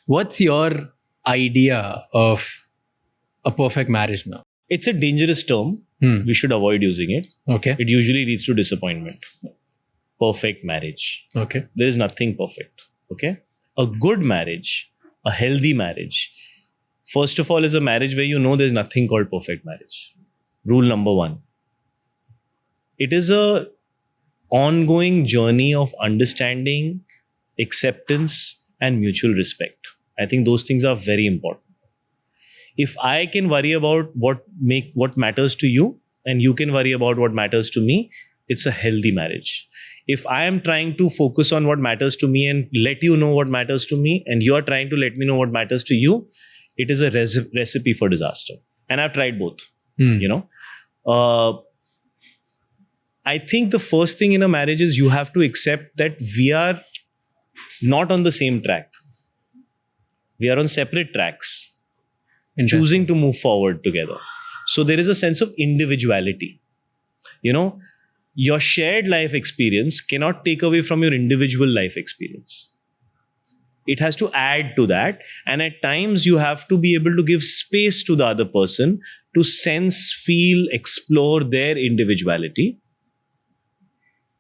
What's your idea of a perfect marriage now? It's a dangerous term. We should avoid using it. Okay. It usually leads to disappointment. Perfect marriage. Okay. There is nothing perfect. Okay. A good marriage, a healthy marriage, first of all, is a marriage where you know there's nothing called perfect marriage. Rule number one. It is a ongoing journey of understanding, acceptance, and mutual respect. I think those things are very important. If I can worry about what matters to you, and you can worry about what matters to me, it's a healthy marriage. If I am trying to focus on what matters to me and let you know what matters to me, and you are trying to let me know what matters to you, it is a recipe for disaster. And I've tried both. I think the first thing in a marriage is you have to accept that we are not on the same track. We are on separate tracks, choosing to move forward together. So there is a sense of individuality. Your shared life experience cannot take away from your individual life experience. It has to add to that. And at times you have to be able to give space to the other person to sense, feel, explore their individuality.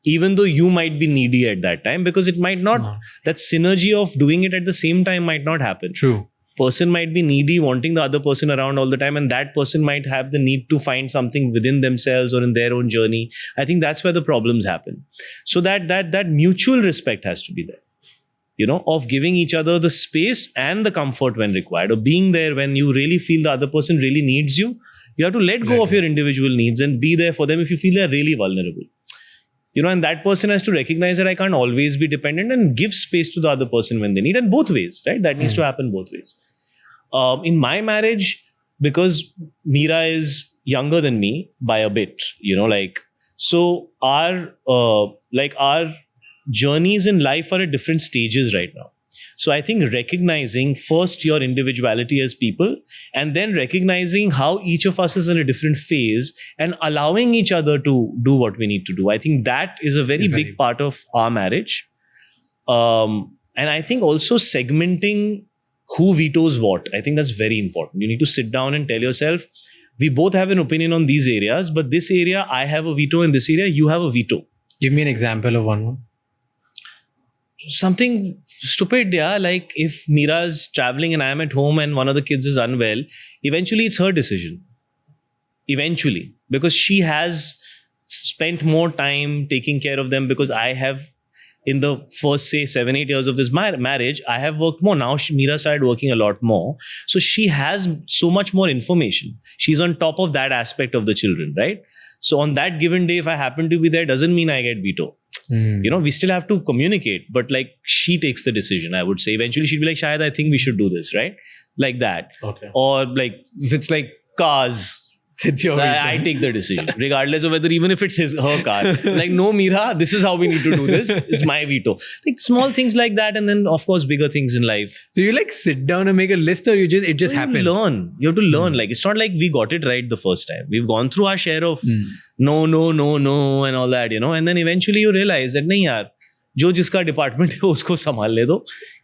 Even though you might be needy at that time, because it might not, that synergy of doing it at the same time might not happen. True. Person might be needy, wanting the other person around all the time, and that person might have the need to find something within themselves or in their own journey. I think that's where the problems happen. So that mutual respect has to be there, of giving each other the space and the comfort when required, or being there when you really feel the other person really needs you. You have to let go of your individual needs and be there for them if you feel they're really vulnerable. And that person has to recognize that I can't always be dependent, and give space to the other person when they need, and both ways, right? That needs to happen both ways. In my marriage, because Mira is younger than me by a bit, so our journeys in life are at different stages right now. So I think recognizing first your individuality as people, and then recognizing how each of us is in a different phase and allowing each other to do what we need to do. I think that is a very big part of our marriage. And I think also segmenting who vetoes what. I think that's very important. You need to sit down and tell yourself, we both have an opinion on these areas, but this area I have a veto, in this area you have a veto. Give me an example of one. Something stupid, yeah. Like if Mira's traveling and I'm at home and one of the kids is unwell, eventually it's her decision. Eventually. Because she has spent more time taking care of them, because I have, in the first, say, 7-8 years of this marriage, I have worked more. Now Mira started working a lot more. So she has so much more information. She's on top of that aspect of the children, right? So on that given day, if I happen to be there, doesn't mean I get veto. We still have to communicate, but like she takes the decision, I would say. Eventually she'd be like, Shahid, I think we should do this, right? Like that. Okay. Or like, if it's like cars, I take the decision, regardless of whether, even if it's her car. Like, no, Mira, this is how we need to do this. It's my veto. Like small things like that, and then of course bigger things in life. So you sit down and make a list, or it just happens? You have to learn. Like, it's not like we got it right the first time. We've gone through our share of no, and all that, and then eventually you realize that, nahi yaar, जो जिसका department है उसको संभाल ले दो.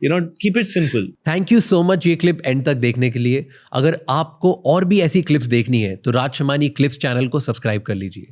Keep it simple. Thank you so much ये clip and तक देखने के लिए. अगर आपको और भी ऐसी क्लिप्स देखनी है तो राज शमानी क्लिप्स चैनल को सब्सक्राइब कर लीजिए.